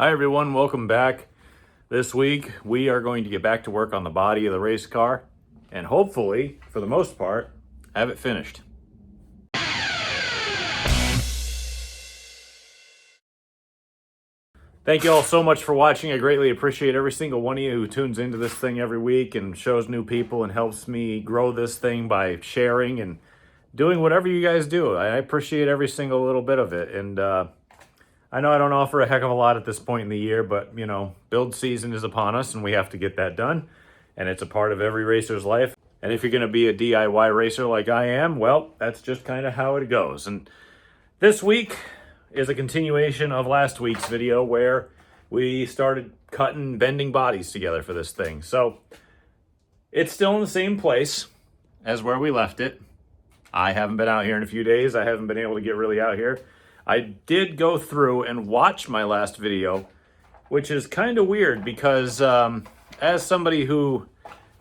Hi everyone, welcome back. This week we are going to get back to work on the body of the race car and hopefully, for the most part, have it finished. Thank you all so much for watching. I greatly appreciate every single one of you who tunes into this thing every week and shows new people and helps me grow this thing by sharing and doing whatever you guys do. I appreciate every single little bit of it. And I know I don't offer a heck of a lot at this point in the year, but, you know, build season is upon us and we have to get that done. And it's a part of every racer's life. And if you're going to be a DIY racer like I am, well, that's just kind of how it goes. And this week is a continuation of last week's video where we started cutting, bending bodies together for this thing. So it's still in the same place as where we left it. I haven't been out here in a few days. I haven't been able to get really out here. I did go through and watch my last video, which is kind of weird because as somebody who,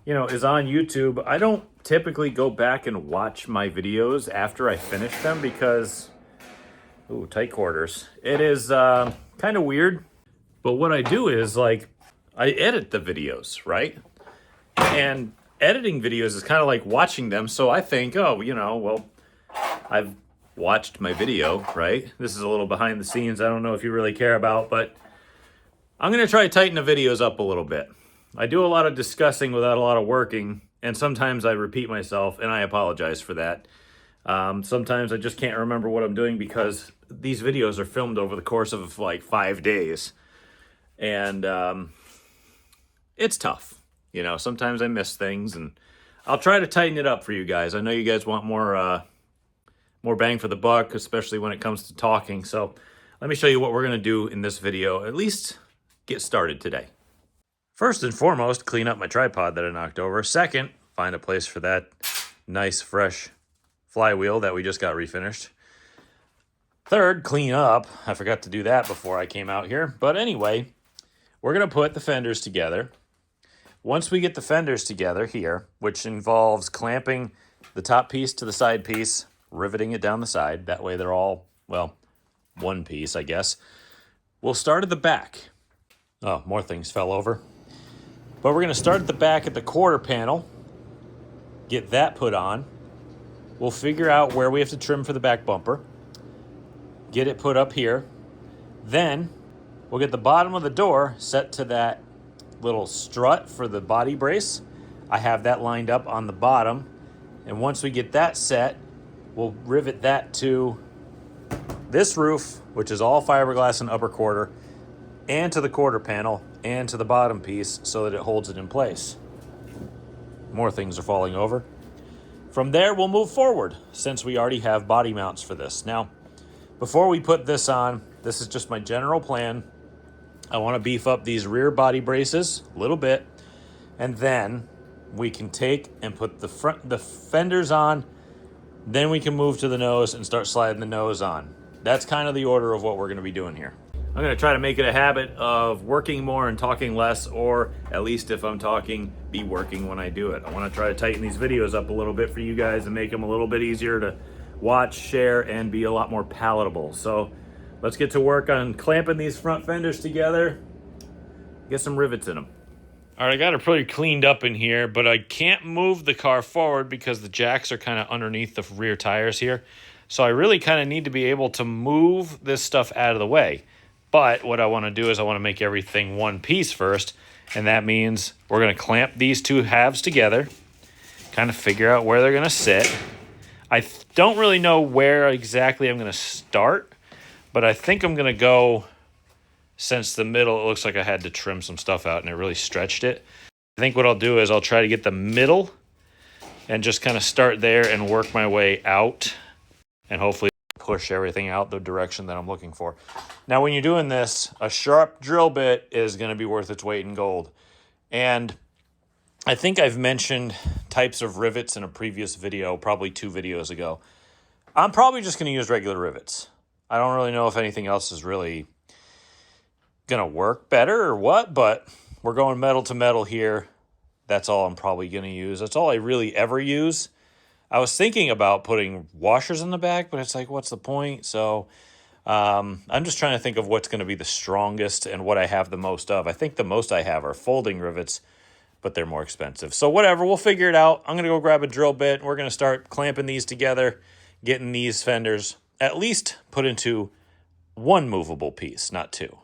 you know, is on YouTube, I don't typically go back and watch my videos after I finish them because, ooh, tight quarters. It is kind of weird. But what I do is, like, I edit the videos, right? And editing videos is kind of like watching them. So I think, oh, you know, well, I've watched my video, right? This is a little behind the scenes. I don't know if you really care about, but I'm going to try to tighten the videos up a little bit. I do a lot of discussing without a lot of working, and sometimes I repeat myself, and I apologize for that. Sometimes I just can't remember what I'm doing because these videos are filmed over the course of like 5 days, and it's tough. You know, sometimes I miss things, and I'll try to tighten it up for you guys. I know you guys want more bang for the buck, especially when it comes to talking. So let me show you what we're going to do in this video, at least get started today. First and foremost, clean up my tripod that I knocked over. Second, find a place for that nice, fresh flywheel that we just got refinished. Third, clean up. I forgot to do that before I came out here. But anyway, we're going to put the fenders together. Once we get the fenders together here, which involves clamping the top piece to the side piece, riveting it down the side. That way they're all, well, one piece, I guess. We'll start at the back. Oh, more things fell over. But we're going to start at the back at the quarter panel. Get that put on. We'll figure out where we have to trim for the back bumper. Get it put up here. Then we'll get the bottom of the door set to that little strut for the body brace. I have that lined up on the bottom. And once we get that set, we'll rivet that to this roof, which is all fiberglass and upper quarter, and to the quarter panel, and to the bottom piece so that it holds it in place. More things are falling over. From there, we'll move forward since we already have body mounts for this. Now, before we put this on, this is just my general plan. I want to beef up these rear body braces a little bit, and then we can take and put the fenders on. Then we can move to the nose and start sliding the nose on. That's kind of the order of what we're going to be doing here. I'm going to try to make it a habit of working more and talking less, or at least if I'm talking, be working when I do it. I want to try to tighten these videos up a little bit for you guys and make them a little bit easier to watch, share, and be a lot more palatable. So let's get to work on clamping these front fenders together, get some rivets in them. All right, I got it pretty cleaned up in here, but I can't move the car forward because the jacks are kind of underneath the rear tires here. So I really kind of need to be able to move this stuff out of the way. But what I want to do is I want to make everything one piece first, and that means we're going to clamp these two halves together, kind of figure out where they're going to sit. I don't really know where exactly I'm going to start, but I think I'm going to go, since the middle, it looks like I had to trim some stuff out and it really stretched it. I think what I'll do is I'll try to get the middle and just kind of start there and work my way out and hopefully push everything out the direction that I'm looking for. Now, when you're doing this, a sharp drill bit is going to be worth its weight in gold. And I think I've mentioned types of rivets in a previous video, probably 2 videos ago. I'm probably just going to use regular rivets. I don't really know if anything else is really going to work better or what, but we're going metal to metal here. That's all I'm probably going to use. That's all I really ever use. I was thinking about putting washers in the back, but it's like, what's the point? So I'm just trying to think of what's going to be the strongest and what I have the most of. I think the most I have are folding rivets, but they're more expensive. So whatever, we'll figure it out. I'm going to go grab a drill bit. We're going to start clamping these together, getting these fenders at least put into one movable piece, not two.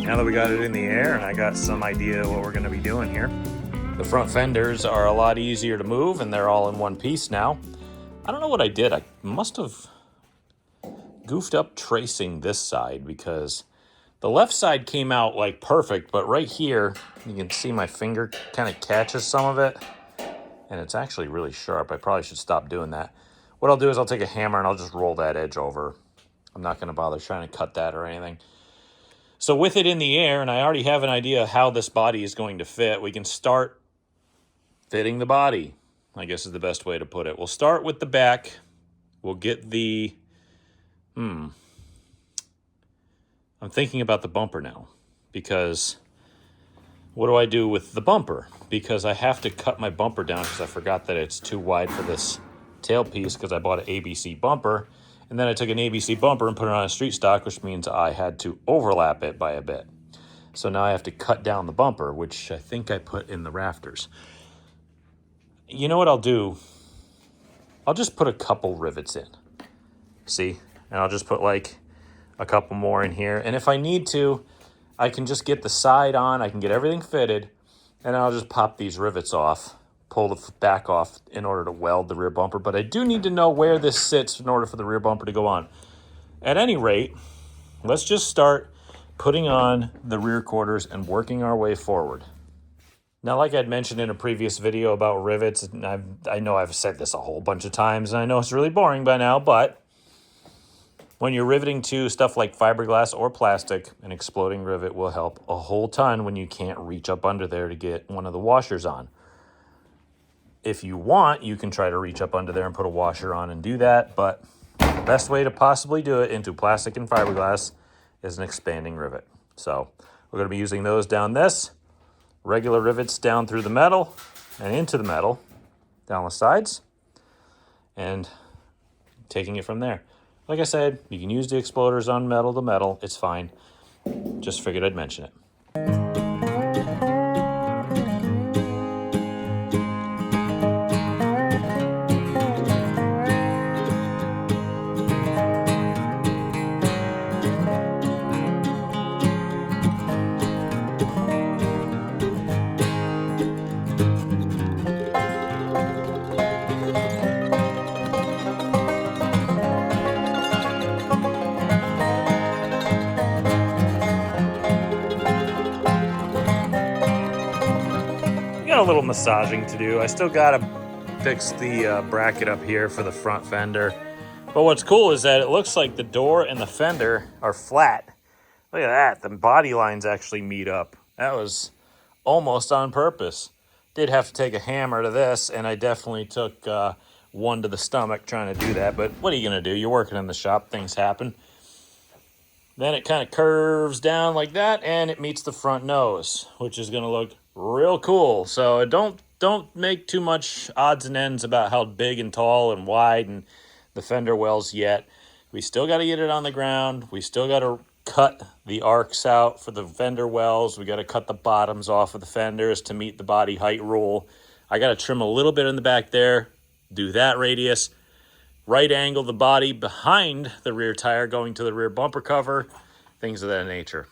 Now that we got it in the air and I got some idea what we're going to be doing here. The front fenders are a lot easier to move and they're all in one piece now. I don't know what I did. I must have goofed up tracing this side because the left side came out like perfect, but right here you can see my finger kind of catches some of it and it's actually really sharp. I probably should stop doing that. What I'll do is I'll take a hammer and I'll just roll that edge over. I'm not going to bother trying to cut that or anything. So with it in the air, and I already have an idea how this body is going to fit, we can start fitting the body, I guess is the best way to put it. We'll start with the back. We'll get the, I'm thinking about the bumper now, because what do I do with the bumper? Because I have to cut my bumper down because I forgot that it's too wide for this tailpiece because I bought an ABC bumper. And then I took an ABC bumper and put it on a street stock, which means I had to overlap it by a bit. So now I have to cut down the bumper, which I think I put in the rafters. You know what I'll do? I'll just put a couple rivets in. See? And I'll just put like a couple more in here. And if I need to, I can just get the side on. I can get everything fitted. And I'll just pop these rivets off. Pull the back off in order to weld the rear bumper, but I do need to know where this sits in order for the rear bumper to go on. At any rate, let's just start putting on the rear quarters and working our way forward. Now, like I'd mentioned in a previous video about rivets, and I know I've said this a whole bunch of times, and I know it's really boring by now, but when you're riveting to stuff like fiberglass or plastic, an exploding rivet will help a whole ton when you can't reach up under there to get one of the washers on. If you want, you can try to reach up under there and put a washer on and do that, but the best way to possibly do it into plastic and fiberglass is an expanding rivet. So we're going to be using those down this, regular rivets down through the metal and into the metal, down the sides, and taking it from there. Like I said, you can use the exploders on metal to metal. It's fine. Just figured I'd mention it. A little massaging to do. I still gotta fix the bracket up here for the front fender, but what's cool is that it looks like the door and the fender are flat. Look at that, the body lines actually meet up. That was almost on purpose. Did have to take a hammer to this, and I definitely took one to the stomach trying to do that, but what are you gonna do? You're working in the shop, things happen. Then it kind of curves down like that, and it meets the front nose, which is gonna look real cool. So don't make too much odds and ends about how big and tall and wide and the fender wells yet. We still got to get it on the ground. We still got to cut the arcs out for the fender wells. We got to cut the bottoms off of the fenders to meet the body height rule. I got to trim a little bit in the back there, do that radius, right angle the body behind the rear tire going to the rear bumper cover, things of that nature.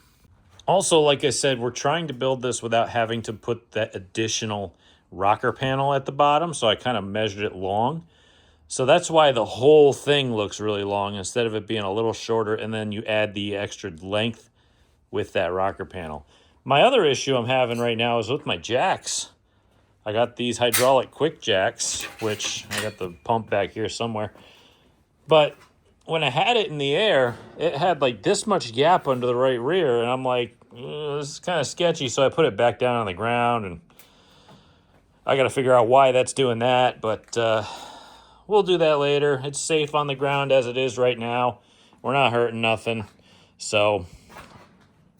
Also, like I said, we're trying to build this without having to put that additional rocker panel at the bottom, so I kind of measured it long. So that's why the whole thing looks really long instead of it being a little shorter, and then you add the extra length with that rocker panel. My other issue I'm having right now is with my jacks. I got these hydraulic quick jacks, which I got the pump back here somewhere. But when I had it in the air, it had like this much gap under the right rear, and I'm like, this is kind of sketchy, so I put it back down on the ground, and I got to figure out why that's doing that, but we'll do that later. It's safe on the ground as it is right now. We're not hurting nothing, so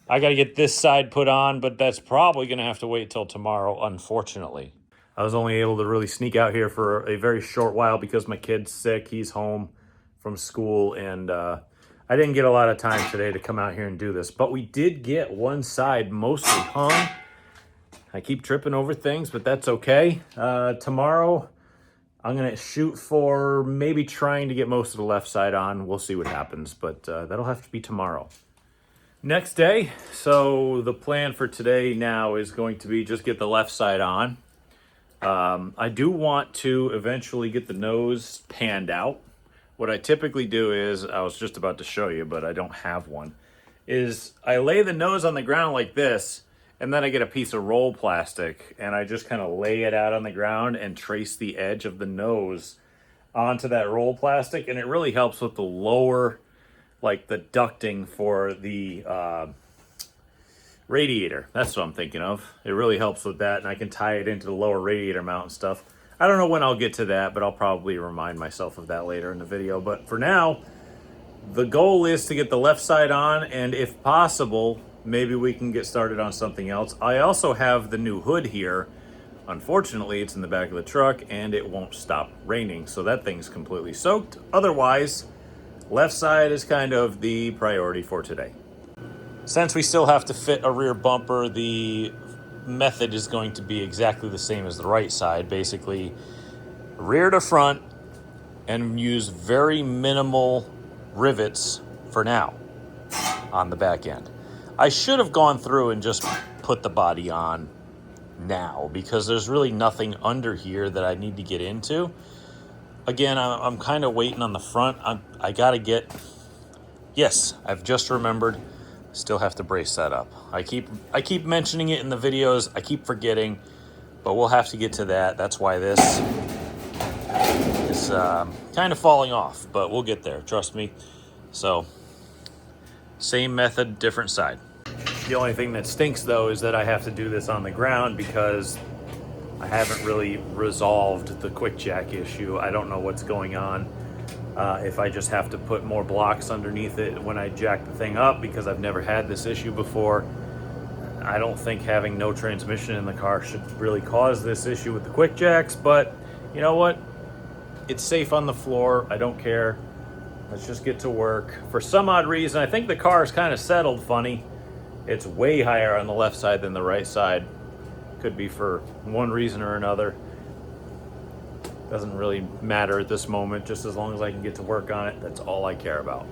I got to get this side put on, but that's probably going to have to wait till tomorrow, unfortunately. I was only able to really sneak out here for a very short while because my kid's sick. He's home from school, and I didn't get a lot of time today to come out here and do this, but we did get one side mostly hung. I keep tripping over things, but that's okay. Tomorrow, I'm going to shoot for maybe trying to get most of the left side on. We'll see what happens, but that'll have to be tomorrow. Next day, so the plan for today now is going to be just get the left side on. I do want to eventually get the nose panned out. What I typically do is, I was just about to show you, but I don't have one, is I lay the nose on the ground like this, and then I get a piece of roll plastic, and I just kind of lay it out on the ground and trace the edge of the nose onto that roll plastic, and it really helps with the lower, like the ducting for the radiator. That's what I'm thinking of. It really helps with that, and I can tie it into the lower radiator mount and stuff. I don't know when I'll get to that, but I'll probably remind myself of that later in the video. But for now, the goal is to get the left side on, and if possible, maybe we can get started on something else. I also have the new hood here. Unfortunately, it's in the back of the truck, and it won't stop raining, so that thing's completely soaked. Otherwise, left side is kind of the priority for today. Since we still have to fit a rear bumper, the method is going to be exactly the same as the right side. Basically, rear to front and use very minimal rivets for now on the back end. I should have gone through and just put the body on now because there's really nothing under here that I need to get into. Again, I'm kind of waiting on the front. I got to get... Yes, I've just remembered. Still have to brace that up. I keep mentioning it in the videos. I keep forgetting, but we'll have to get to that. That's why this is kind of falling off, but we'll get there. Trust me. So, same method, different side. The only thing that stinks, though, is that I have to do this on the ground because I haven't really resolved the quick jack issue. I don't know what's going on. If I just have to put more blocks underneath it when I jack the thing up, because I've never had this issue before. I don't think having no transmission in the car should really cause this issue with the quick jacks, but you know what? It's safe on the floor. I don't care. Let's just get to work. For some odd reason, I think the car is kind of settled funny. It's way higher on the left side than the right side. Could be for one reason or another. Doesn't really matter at this moment. Just as long as I can get to work on it, that's all I care about.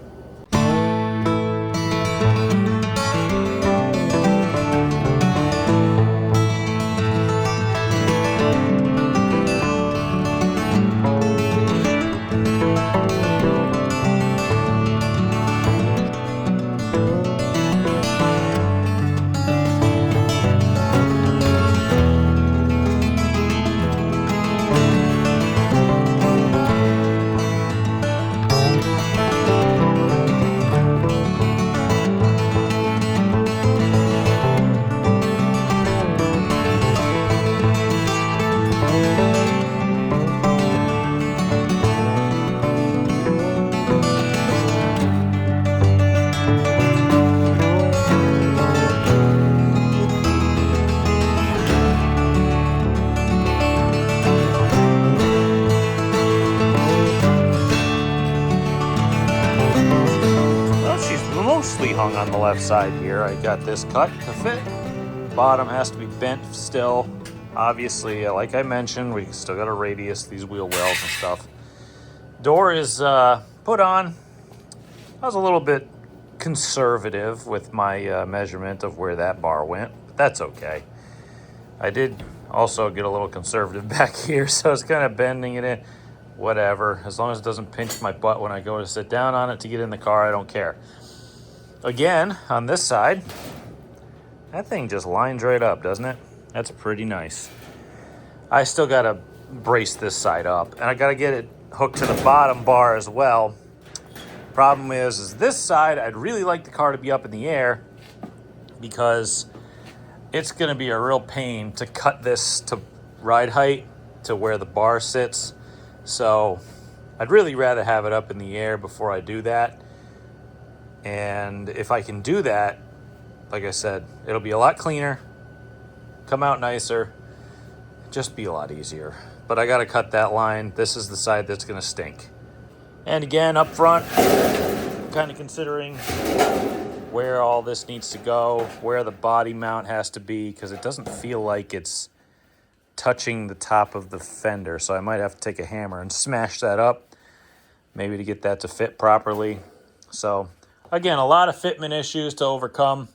Mostly hung on the left side here. I got this cut to fit. Bottom has to be bent still. Obviously, like I mentioned, we still got a radius, these wheel wells and stuff. Door is put on. I was a little bit conservative with my measurement of where that bar went, but that's okay. I did also get a little conservative back here, so I was kind of bending it in. Whatever, as long as it doesn't pinch my butt when I go to sit down on it to get in the car, I don't care. Again, on this side, that thing just lines right up, doesn't it? That's pretty nice. I still got to brace this side up, and I got to get it hooked to the bottom bar as well. Problem is this side, I'd really like the car to be up in the air because it's going to be a real pain to cut this to ride height to where the bar sits. So I'd really rather have it up in the air before I do that. And if I can do that, like I said, it'll be a lot cleaner, come out nicer, just be a lot easier. But I got to cut that line. This is the side that's going to stink. And again, up front, kind of considering where all this needs to go, where the body mount has to be, because it doesn't feel like it's touching the top of the fender. So I might have to take a hammer and smash that up, maybe to get that to fit properly. So again, a lot of fitment issues to overcome,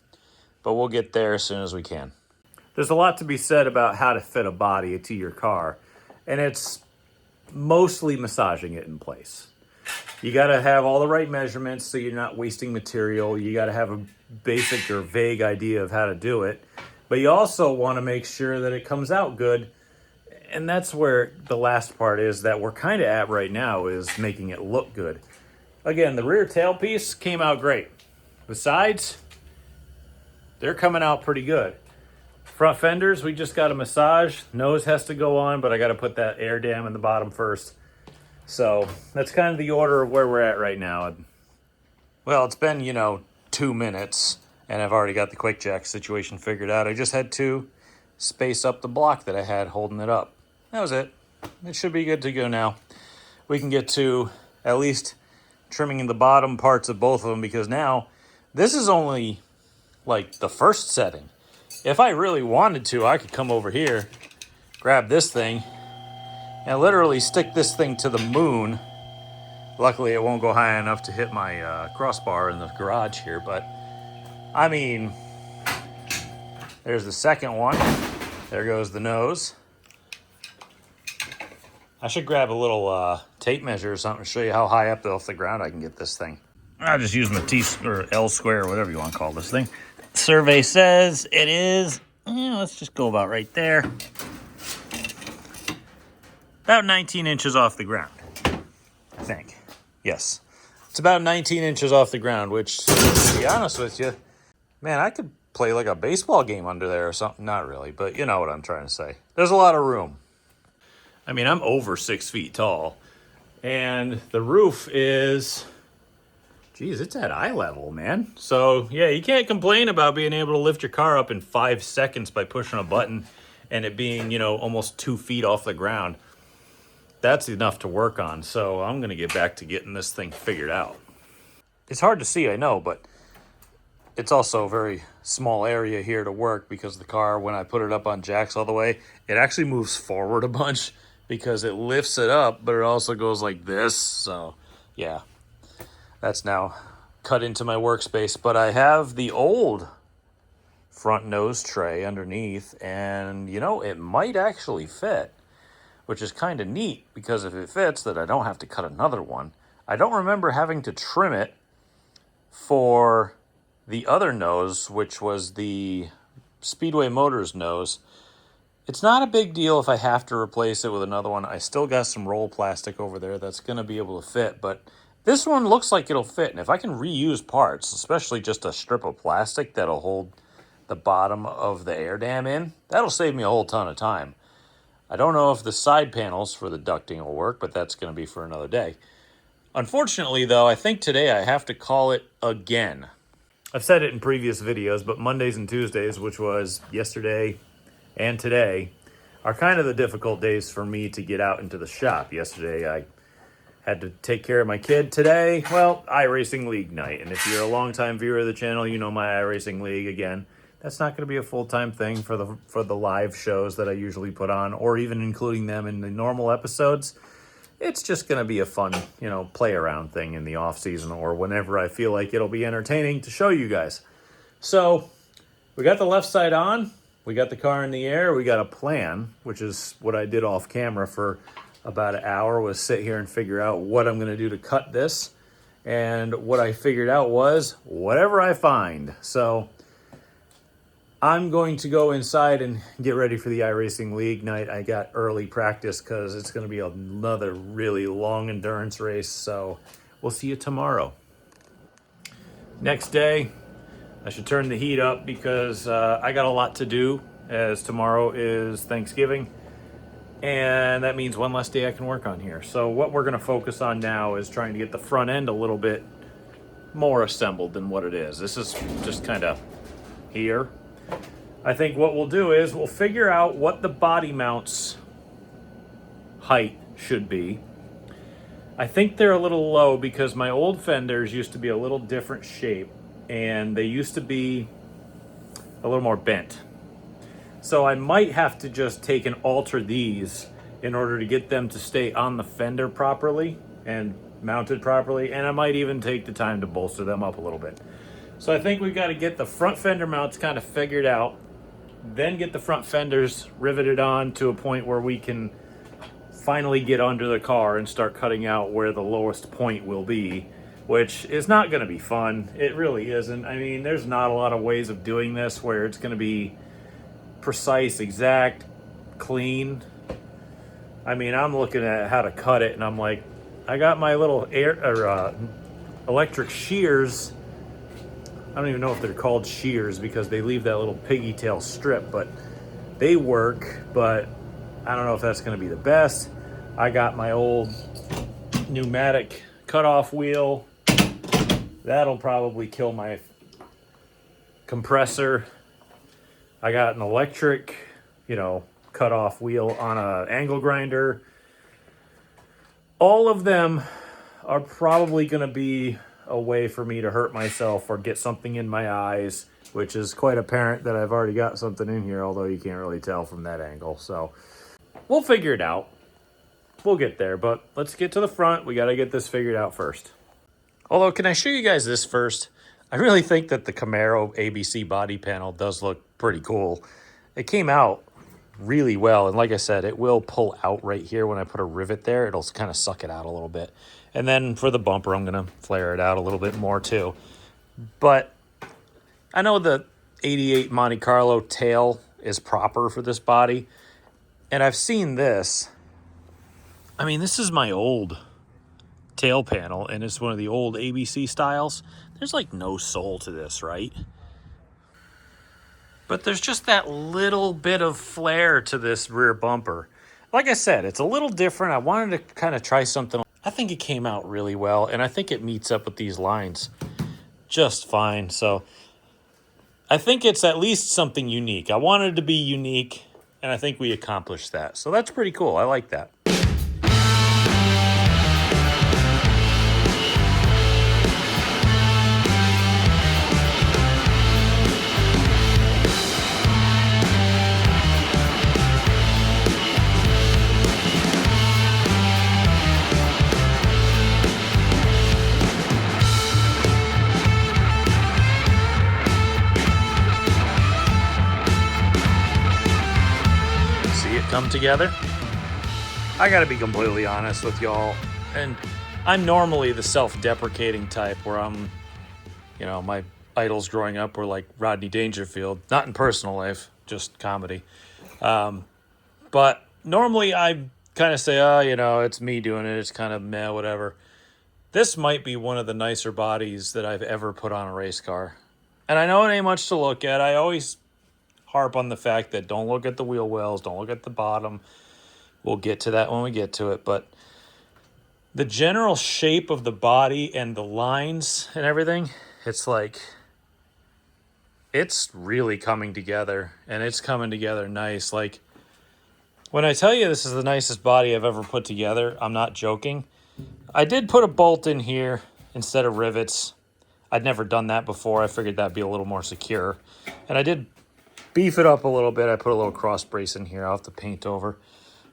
but we'll get there as soon as we can. There's a lot to be said about how to fit a body to your car, and it's mostly massaging it in place. You got to have all the right measurements so you're not wasting material. You got to have a basic or vague idea of how to do it, but you also want to make sure that it comes out good. And that's where the last part is that we're kind of at right now, is making it look good. Again, the rear tailpiece came out great. The sides, they're coming out pretty good. Front fenders, we just got a massage. Nose has to go on, but I got to put that air dam in the bottom first. So that's kind of the order of where we're at right now. Well, it's been, 2 minutes, and I've already got the quick jack situation figured out. I just had to space up the block that I had holding it up. That was it. It should be good to go now. We can get to at least trimming the bottom parts of both of them, because now this is only like the first setting. If I really wanted to, I could come over here, grab this thing, and literally stick this thing to the moon. Luckily, it won't go high enough to hit my crossbar in the garage here, but I mean, there's the second one. There goes the nose. I should grab a little tape measure or something to show you how high up off the ground I can get this thing. I'll just use my T or L square or whatever you want to call this thing. Survey says it is, let's just go about right there. About 19 inches off the ground, I think. Yes, it's about 19 inches off the ground, which, to be honest with you, man, I could play like a baseball game under there or something. Not really, but you know what I'm trying to say. There's a lot of room. I mean, I'm over 6 feet tall, and the roof is, geez, it's at eye level, man. So yeah, you can't complain about being able to lift your car up in 5 seconds by pushing a button and it being, almost 2 feet off the ground. That's enough to work on. So I'm going to get back to getting this thing figured out. It's hard to see, I know, but it's also a very small area here to work, because the car, when I put it up on jacks all the way, it actually moves forward a bunch because it lifts it up, but it also goes like this. So yeah, that's now cut into my workspace. But I have the old front nose tray underneath, and it might actually fit, which is kind of neat, because if it fits, then I don't have to cut another one. I don't remember having to trim it for the other nose, which was the Speedway Motors nose. It's not a big deal if I have to replace it with another one. I still got some roll plastic over there that's going to be able to fit, but this one looks like it'll fit. And if I can reuse parts, especially just a strip of plastic that'll hold the bottom of the air dam in, that'll save me a whole ton of time. I don't know if the side panels for the ducting will work, but that's going to be for another day. Unfortunately, though, I think today I have to call it again. I've said it in previous videos, but Mondays and Tuesdays, which was yesterday and today, are kind of the difficult days for me to get out into the shop. Yesterday, I had to take care of my kid. Today, well, iRacing League night. And if you're a longtime viewer of the channel, you know my iRacing League. Again, that's not going to be a full-time thing for the live shows that I usually put on, or even including them in the normal episodes. It's just going to be a fun, play around thing in the off season, or whenever I feel like it'll be entertaining to show you guys. So we got the left side on, we got the car in the air, we got a plan, which is what I did off camera for about an hour, was sit here and figure out what I'm going to do to cut this. And what I figured out was whatever I find. So I'm going to go inside and get ready for the iRacing League night. I got early practice because it's going to be another really long endurance race. So we'll see you tomorrow. Next day, I should turn the heat up because I got a lot to do, as tomorrow is Thanksgiving. And that means one less day I can work on here. So what we're going to focus on now is trying to get the front end a little bit more assembled than what it is. This is just kind of here. I think what we'll do is we'll figure out what the body mounts height should be. I think they're a little low because my old fenders used to be a little different shape and they used to be a little more bent. So I might have to just take and alter these in order to get them to stay on the fender properly and mounted properly. And I might even take the time to bolster them up a little bit. So I think we've got to get the front fender mounts kind of figured out, then get the front fenders riveted on to a point where we can finally get under the car and start cutting out where the lowest point will be, which is not going to be fun. It really isn't. I mean, there's not a lot of ways of doing this where it's going to be precise, exact, clean. I mean, I'm looking at how to cut it and I'm like, I got my little electric shears. I don't even know if they're called shears because they leave that little piggy tail strip, but they work, but I don't know if that's going to be the best. I got my old pneumatic cutoff wheel. That'll probably kill my compressor. I got an electric, cutoff wheel on an angle grinder. All of them are probably going to be a way for me to hurt myself or get something in my eyes, which is quite apparent that I've already got something in here, although you can't really tell from that angle. So we'll figure it out. We'll get there, but let's get to the front. We got to get this figured out first. Although, can I show you guys this first? I really think that the Camaro ABC body panel does look pretty cool. It came out really well, and like I said, it will pull out right here when I put a rivet there. It'll kind of suck it out a little bit. And then for the bumper, I'm going to flare it out a little bit more too. But I know the 88 Monte Carlo tail is proper for this body. And I've seen this. I mean, this is my old tail panel, and it's one of the old ABC styles. There's like no soul to this, right? But there's just that little bit of flair to this rear bumper. Like I said, it's a little different. I wanted to kind of try something. I think it came out really well, and I think it meets up with these lines just fine. So I think it's at least something unique. I wanted it to be unique, and I think we accomplished that. So that's pretty cool. I like that. Come together. I gotta be completely honest with y'all, and I'm normally the self-deprecating type where I'm, my idols growing up were like Rodney Dangerfield, not in personal life, just comedy. But normally I kind of say, it's me doing it, it's kind of meh, whatever. This might be one of the nicer bodies that I've ever put on a race car. And I know it ain't much to look at. I always harp on the fact that don't look at the wheel wells, don't look at the bottom. We'll get to that when we get to it, but the general shape of the body and the lines and everything, it's like, it's really coming together, and it's coming together nice. Like, when I tell you this is the nicest body I've ever put together, I'm not joking. I did put a bolt in here instead of rivets. I'd never done that before. I figured that'd be a little more secure, and I did beef it up a little bit. I put a little cross brace in here. I'll have to paint over.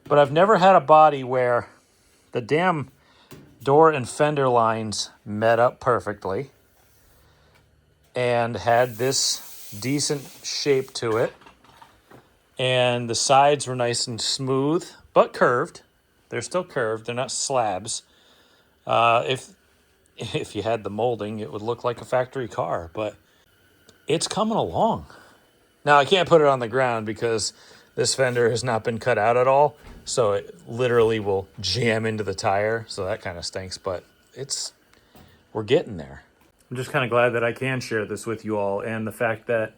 But I've never had a body where the damn door and fender lines met up perfectly and had this decent shape to it. And the sides were nice and smooth, but curved. They're still curved. They're not slabs. If you had the molding, it would look like a factory car, but it's coming along. Now I can't put it on the ground because this fender has not been cut out at all. So it literally will jam into the tire. So that kind of stinks, but we're getting there. I'm just kind of glad that I can share this with you all, and the fact that,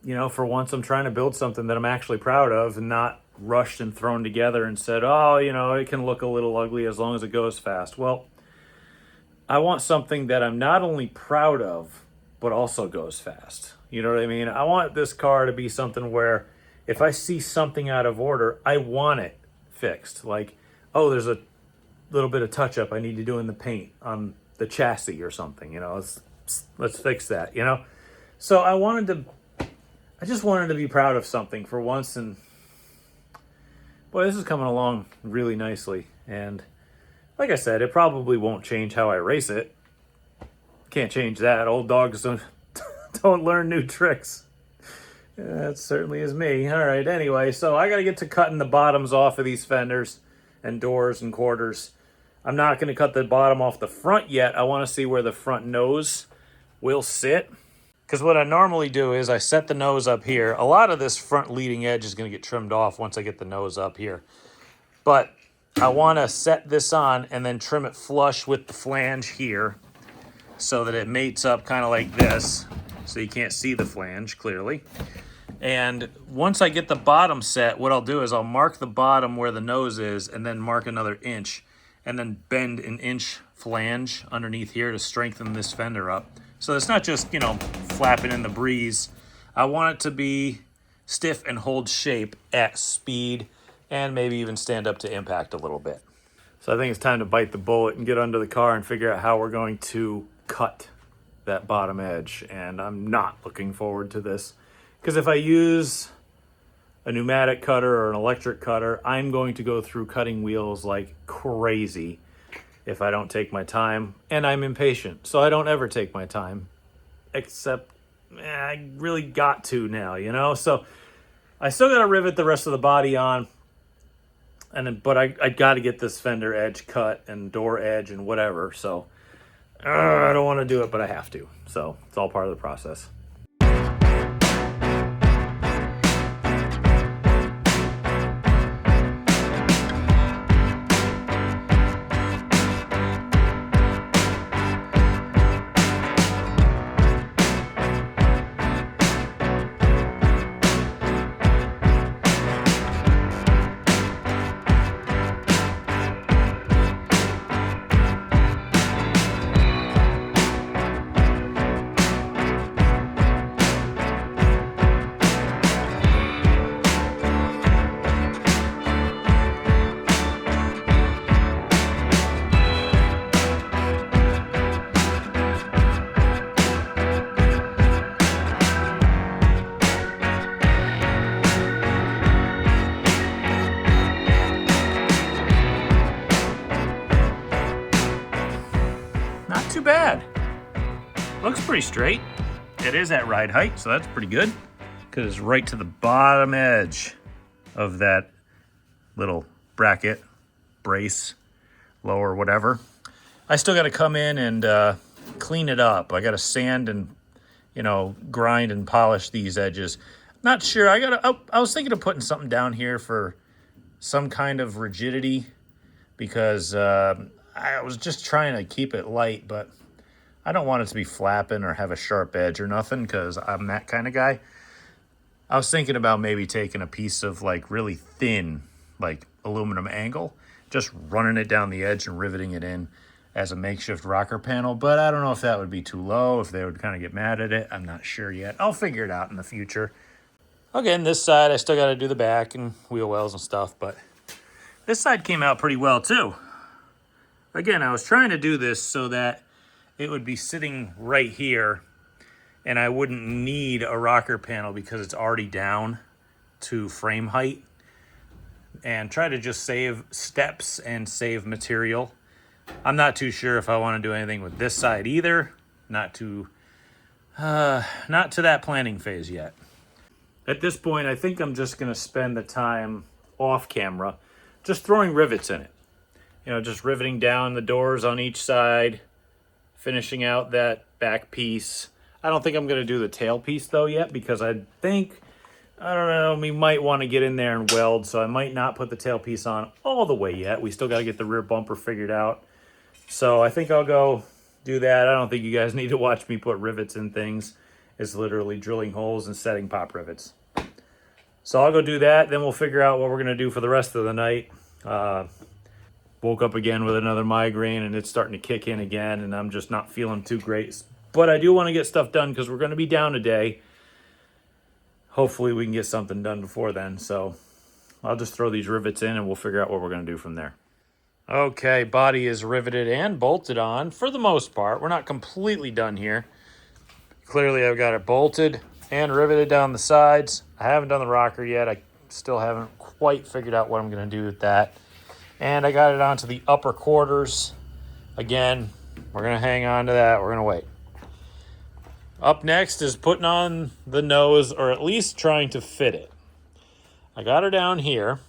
you know, for once I'm trying to build something that I'm actually proud of and not rushed and thrown together and said, oh, you know, it can look a little ugly as long as it goes fast. Well, I want something that I'm not only proud of, but also goes fast. You know what I mean? I want this car to be something where if I see something out of order, I want it fixed. Like, oh, there's a little bit of touch up I need to do in the paint on the chassis or something, you know, let's fix that, you know? So I just wanted to be proud of something for once, and boy, this is coming along really nicely. And like I said, it probably won't change how I race it. Can't change that. Old dogs don't learn new tricks. That certainly is me. All right, anyway, so I got to get to cutting the bottoms off of these fenders and doors and quarters. I'm not going to cut the bottom off the front yet. I want to see where the front nose will sit. Because what I normally do is I set the nose up here. A lot of this front leading edge is going to get trimmed off once I get the nose up here. But I want to set this on and then trim it flush with the flange here so that it mates up kind of like this. So you can't see the flange clearly. And once I get the bottom set, what I'll do is I'll mark the bottom where the nose is and then mark another inch and then bend an inch flange underneath here to strengthen this fender up. So it's not just, you know, flapping in the breeze. I want it to be stiff and hold shape at speed and maybe even stand up to impact a little bit. So I think it's time to bite the bullet and get under the car and figure out how we're going to cut that bottom edge. And I'm not looking forward to this, because if I use a pneumatic cutter or an electric cutter, I'm going to go through cutting wheels like crazy if I don't take my time, and I'm impatient, so I don't ever take my time, except I really got to now, you know? So I still got to rivet the rest of the body on, but I got to get this fender edge cut and door edge and whatever, so I don't want to do it, but I have to, so it's all part of the process. Not too bad. Looks pretty straight. It is at ride height, so that's pretty good, because it's right to the bottom edge of that little bracket, brace, lower, whatever. I still got to come in and clean it up. I got to sand and, you know, grind and polish these edges. Not sure. I was thinking of putting something down here for some kind of rigidity, because I was just trying to keep it light, but I don't want it to be flapping or have a sharp edge or nothing, because I'm that kind of guy. I was thinking about maybe taking a piece of like really thin, like aluminum angle, just running it down the edge and riveting it in as a makeshift rocker panel, but I don't know if that would be too low, if they would kind of get mad at it. I'm not sure yet. I'll figure it out in the future. Again, this side, I still got to do the back and wheel wells and stuff, but this side came out pretty well too. Again, I was trying to do this so that it would be sitting right here and I wouldn't need a rocker panel because it's already down to frame height, and try to just save steps and save material. I'm not too sure if I want to do anything with this side either. Not to that planning phase yet. At this point, I think I'm just going to spend the time off camera just throwing rivets in it. You know, just riveting down the doors on each side, finishing out that back piece. I don't think I'm going to do the tailpiece though yet, because I think, I don't know, we might want to get in there and weld, so I might not put the tailpiece on all the way yet. We still got to get the rear bumper figured out. So I think I'll go do that. I don't think you guys need to watch me put rivets in things. It's literally drilling holes and setting pop rivets. So I'll go do that, then we'll figure out what we're going to do for the rest of the night. Woke up again with another migraine, and it's starting to kick in again, and I'm just not feeling too great. But I do want to get stuff done because we're going to be down a day. Hopefully we can get something done before then. So I'll just throw these rivets in, and we'll figure out what we're going to do from there. Okay, body is riveted and bolted on for the most part. We're not completely done here. Clearly I've got it bolted and riveted down the sides. I haven't done the rocker yet. I still haven't quite figured out what I'm going to do with that. And I got it onto the upper quarters. Again, we're going to hang on to that. We're going to wait. Up next is putting on the nose, or at least trying to fit it. I got her down here.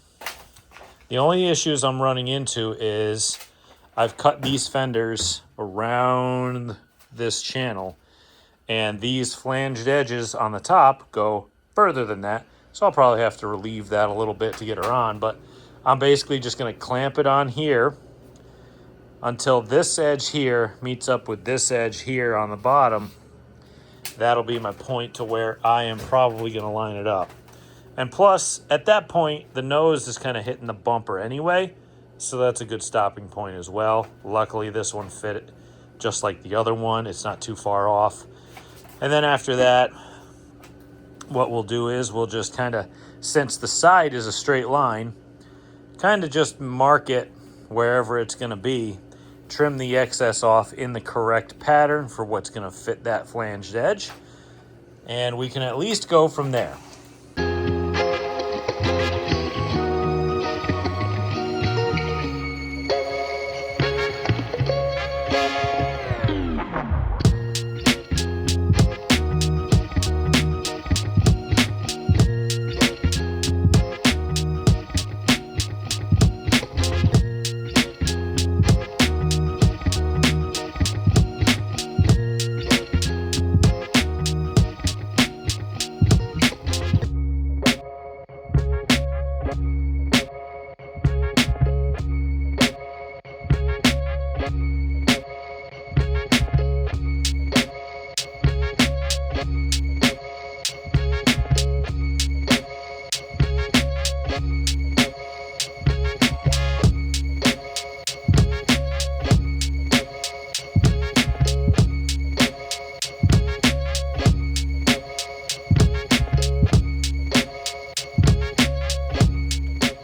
The only issues I'm running into is I've cut these fenders around this channel, and these flanged edges on the top go further than that. So I'll probably have to relieve that a little bit to get her on, but I'm basically just going to clamp it on here until this edge here meets up with this edge here on the bottom. That'll be my point to where I am probably going to line it up. And plus, at that point, the nose is kind of hitting the bumper anyway, so that's a good stopping point as well. Luckily, this one fit just like the other one. It's not too far off. And then after that, what we'll do is we'll just kind of, since the side is a straight line, kind of just mark it wherever it's going to be, trim the excess off in the correct pattern for what's going to fit that flanged edge, and we can at least go from there.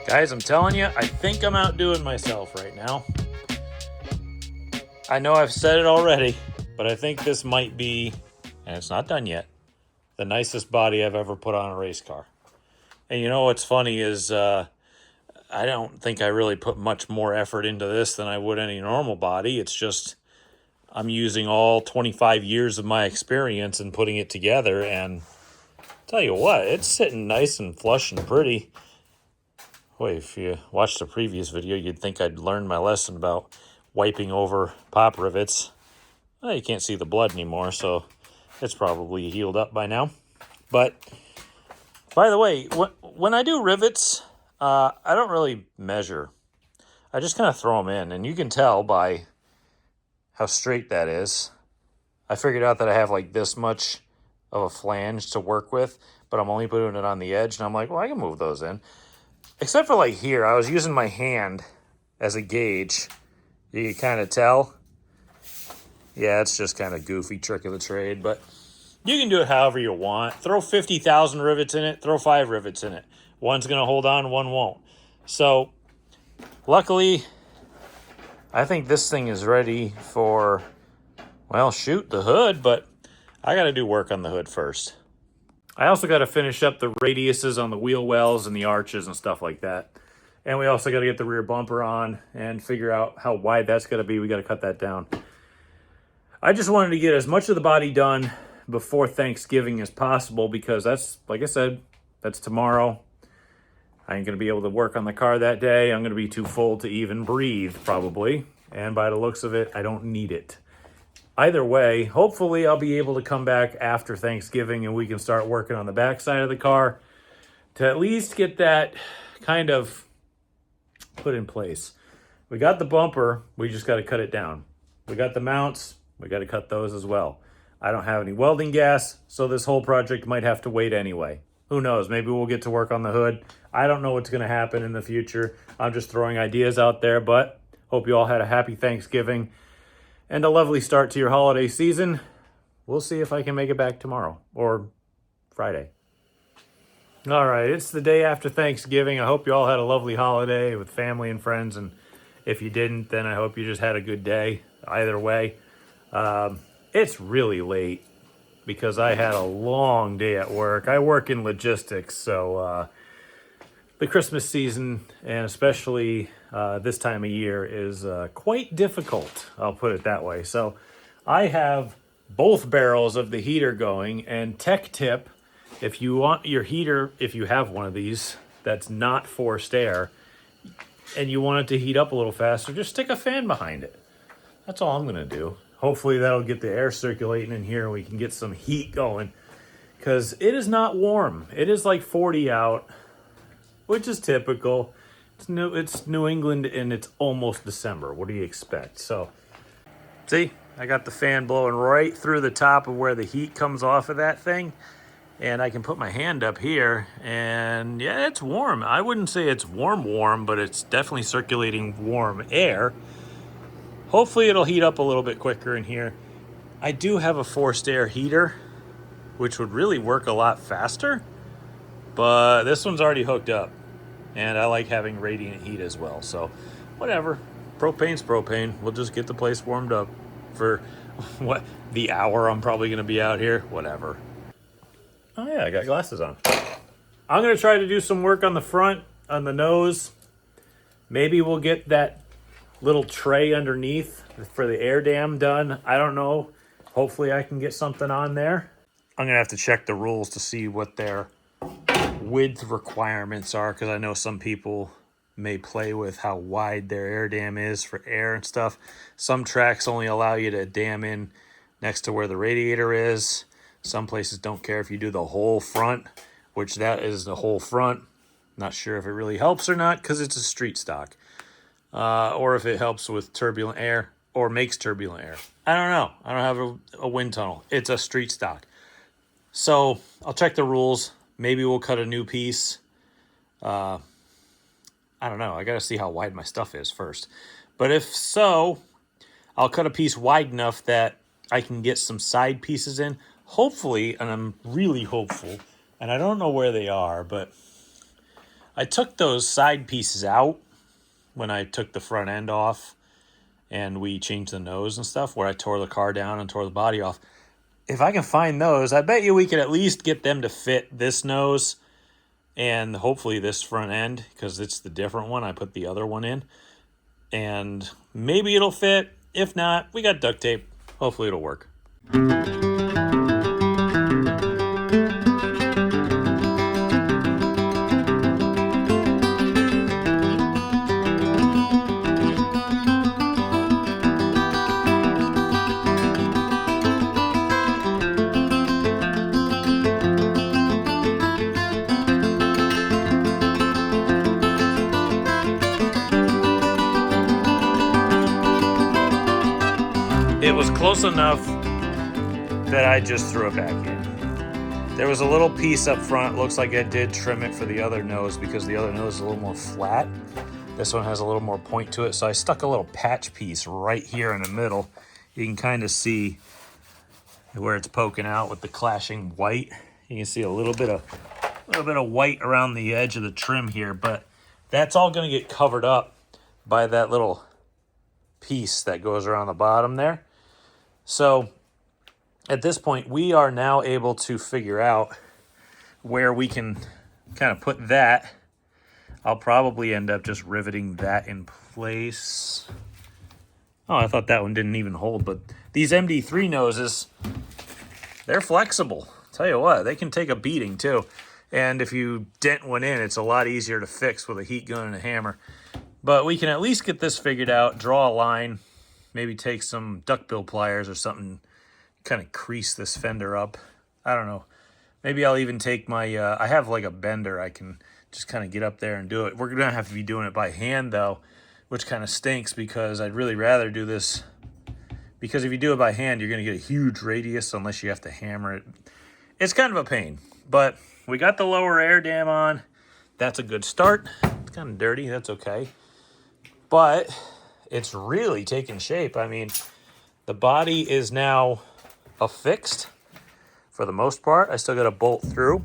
Guys, I'm telling you, I think I'm outdoing myself right now. I know I've said it already, but I think this might be, and it's not done yet, the nicest body I've ever put on a race car. And you know what's funny is I don't think I really put much more effort into this than I would any normal body. It's just I'm using all 25 years of my experience and putting it together, and tell you what, it's sitting nice and flush and pretty. Boy, if you watched the previous video, you'd think I'd learned my lesson about wiping over pop rivets. Well, you can't see the blood anymore, so it's probably healed up by now. But, by the way, when I do rivets, I don't really measure. I just kind of throw them in, and you can tell by how straight that is. I figured out that I have like this much of a flange to work with, but I'm only putting it on the edge, and I'm like, well, I can move those in. Except for like here, I was using my hand as a gauge. You can kind of tell. Yeah, it's just kind of goofy trick of the trade, but you can do it however you want. Throw 50,000 rivets in it, throw 5 rivets in it. One's going to hold on, one won't. So, luckily, I think this thing is ready for, well, shoot, the hood, but I got to do work on the hood first. I also got to finish up the radiuses on the wheel wells and the arches and stuff like that. And we also got to get the rear bumper on and figure out how wide that's going to be. We got to cut that down. I just wanted to get as much of the body done before Thanksgiving as possible, because that's, like I said, that's tomorrow. I ain't going to be able to work on the car that day. I'm going to be too full to even breathe, probably. And by the looks of it, I don't need it. either way, hopefully I'll be able to come back after Thanksgiving and we can start working on the back side of the car to at least get that kind of put in place. We got the bumper, we just got to cut it down. We got the mounts, we got to cut those as well. I don't have any welding gas, so this whole project might have to wait anyway. Who knows? Maybe we'll get to work on the hood. I don't know what's going to happen in the future. I'm just throwing ideas out there, but hope you all had a happy Thanksgiving and a lovely start to your holiday season. We'll see if I can make it back tomorrow or Friday. All right, it's the day after Thanksgiving. I hope you all had a lovely holiday with family and friends, and if you didn't, then I hope you just had a good day. Either way, it's really late because I had a long day at work. I work in logistics, so the Christmas season, and especially this time of year, is quite difficult. I'll put it that way. So I have both barrels of the heater going, and tech tip, if you want your heater, if you have one of these that's not forced air, and you want it to heat up a little faster, just stick a fan behind it. That's all I'm gonna do. Hopefully that'll get the air circulating in here and we can get some heat going, because it is not warm. It is like 40 out, which is typical. It's New England and it's almost December. What do you expect? So, see, I got the fan blowing right through the top of where the heat comes off of that thing. And I can put my hand up here, and yeah, it's warm. I wouldn't say it's warm, but it's definitely circulating warm air. Hopefully it'll heat up a little bit quicker in here. I do have a forced air heater, which would really work a lot faster, but this one's already hooked up, and I like having radiant heat as well. So whatever, propane's propane. We'll just get the place warmed up for what, the hour I'm probably gonna be out here, whatever. Oh yeah, I got glasses on. I'm gonna try to do some work on the front, on the nose. Maybe we'll get that little tray underneath for the air dam done. I don't know. Hopefully I can get something on there. I'm gonna have to check the rules to see what their width requirements are, because I know some people may play with how wide their air dam is for air and stuff. Some tracks only allow you to dam in next to where the radiator is. Some places don't care if you do the whole front, which that is the whole front. Not sure if it really helps or not because it's a street stock. Or if it helps with turbulent air or makes turbulent air. I don't know. I don't have a wind tunnel. It's a street stock. So I'll check the rules. Maybe we'll cut a new piece. I don't know. I got to see how wide my stuff is first. But if so, I'll cut a piece wide enough that I can get some side pieces in. Hopefully, and I'm really hopeful, and I don't know where they are, but I took those side pieces out when I took the front end off and we changed the nose and stuff, where I tore the car down and tore the body off. If I can find those, I bet you we could at least get them to fit this nose and hopefully this front end, because it's the different one. I put the other one in, and maybe it'll fit. If not, we got duct tape. Hopefully it'll work. It was close enough that I just threw it back in. There was a little piece up front. Looks like I did trim it for the other nose because the other nose is a little more flat. This one has a little more point to it. So I stuck a little patch piece right here in the middle. You can kind of see where it's poking out with the clashing white. You can see a little bit of white around the edge of the trim here, but that's all going to get covered up by that little piece that goes around the bottom there. So at this point, we are now able to figure out where we can kind of put that. I'll probably end up just riveting that in place. Oh, I thought that one didn't even hold, but these MD3 noses, they're flexible. Tell you what, they can take a beating too. And if you dent one in, it's a lot easier to fix with a heat gun and a hammer. But we can at least get this figured out, draw a line, maybe take some duckbill pliers or something, kind of crease this fender up. I don't know. Maybe I'll even take my, I have like a bender. I can just kind of get up there and do it. We're going to have to be doing it by hand though, which kind of stinks because I'd really rather do this. Because if you do it by hand, you're going to get a huge radius unless you have to hammer it. It's kind of a pain, but we got the lower air dam on. That's a good start. It's kind of dirty. That's okay. But it's really taking shape. I mean, the body is now affixed for the most part. I still got to bolt through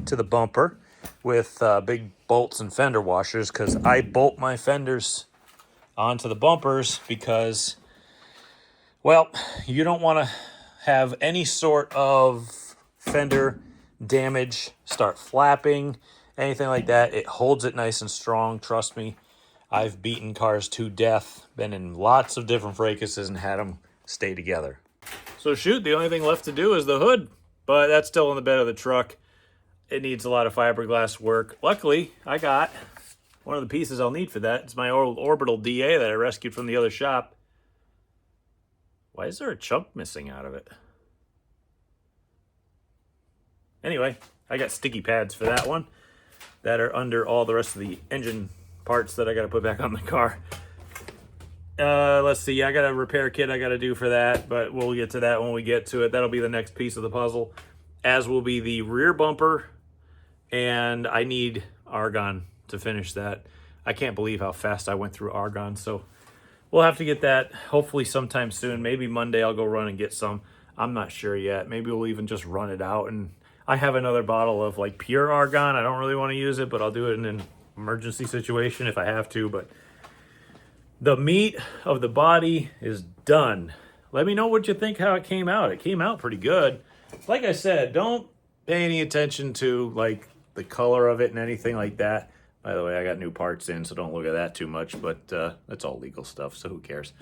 to the bumper with big bolts and fender washers because I bolt my fenders onto the bumpers because, well, you don't want to have any sort of fender damage, start flapping, anything like that. It holds it nice and strong. Trust me, I've beaten cars to death, been in lots of different fracases and had them stay together. So shoot, the only thing left to do is the hood, but that's still in the bed of the truck. It needs a lot of fiberglass work. Luckily, I got one of the pieces I'll need for that. It's my old orbital DA that I rescued from the other shop. Why is there a chunk missing out of it? Anyway, I got sticky pads for that one that are under all the rest of the engine parts that I got to put back on the car. Let's see. I got a repair kit I got to do for that, but we'll get to that when we get to it. That'll be the next piece of the puzzle, as will be the rear bumper, and I need argon to finish that. I can't believe how fast I went through argon, so we'll have to get that hopefully sometime soon. Maybe Monday I'll go run and get some. I'm not sure yet. Maybe we'll even just run it out. And I have another bottle of like pure argon. I don't really want to use it, but I'll do it in an emergency situation if I have to. But the meat of the body is done. Let me know what you think, how it came out. It came out pretty good. Like I said, don't pay any attention to like the color of it and anything like that. By the way, I got new parts in, so don't look at that too much, but that's all legal stuff, so who cares?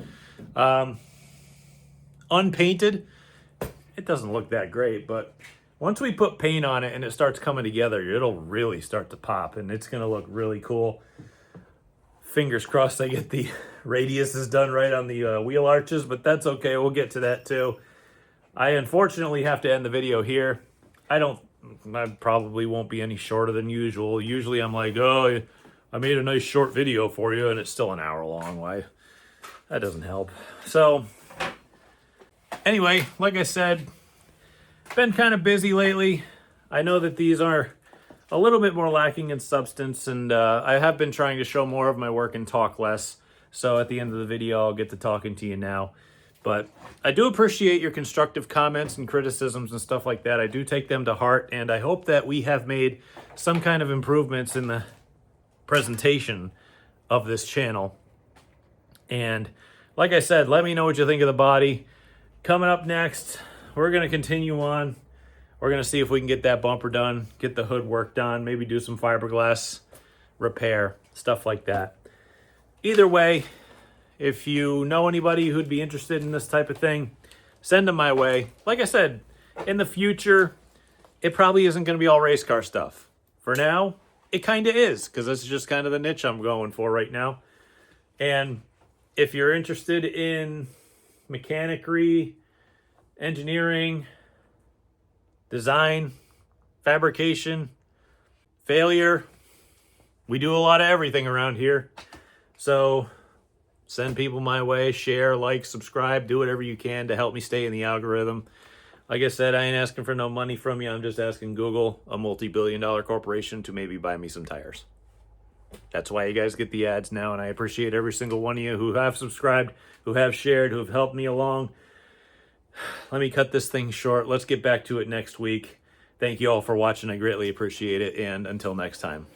Unpainted, it doesn't look that great, but once we put paint on it and it starts coming together, it'll really start to pop, and it's going to look really cool. Fingers crossed I get the radiuses done right on the wheel arches, but that's okay. We'll get to that too. I unfortunately have to end the video here. I probably won't be any shorter than usual. Usually I'm like, oh, I made a nice short video for you, and it's still an hour long. Why? That doesn't help. So anyway, like I said, been kind of busy lately. I know that these are a little bit more lacking in substance, and I have been trying to show more of my work and talk less. So at the end of the video, I'll get to talking to you now. But I do appreciate your constructive comments and criticisms and stuff like that. I do take them to heart, and I hope that we have made some kind of improvements in the presentation of this channel. And like I said, let me know what you think of the body. Coming up next, we're going to continue on. We're going to see if we can get that bumper done, get the hood work done, maybe do some fiberglass repair, stuff like that. Either way, if you know anybody who'd be interested in this type of thing, send them my way. Like I said, in the future, it probably isn't going to be all race car stuff. For now, it kind of is, because that's just kind of the niche I'm going for right now. And if you're interested in mechanicry, engineering, design, fabrication, failure, we do a lot of everything around here. So send people my way, share, like, subscribe, do whatever you can to help me stay in the algorithm. Like I said, I ain't asking for no money from you. I'm just asking Google, a multi-billion-dollar corporation, to maybe buy me some tires. That's why you guys get the ads now, and I appreciate every single one of you who have subscribed, who have shared, who have helped me along. Let me cut this thing short. Let's get back to it next week. Thank you all for watching. I greatly appreciate it, and until next time.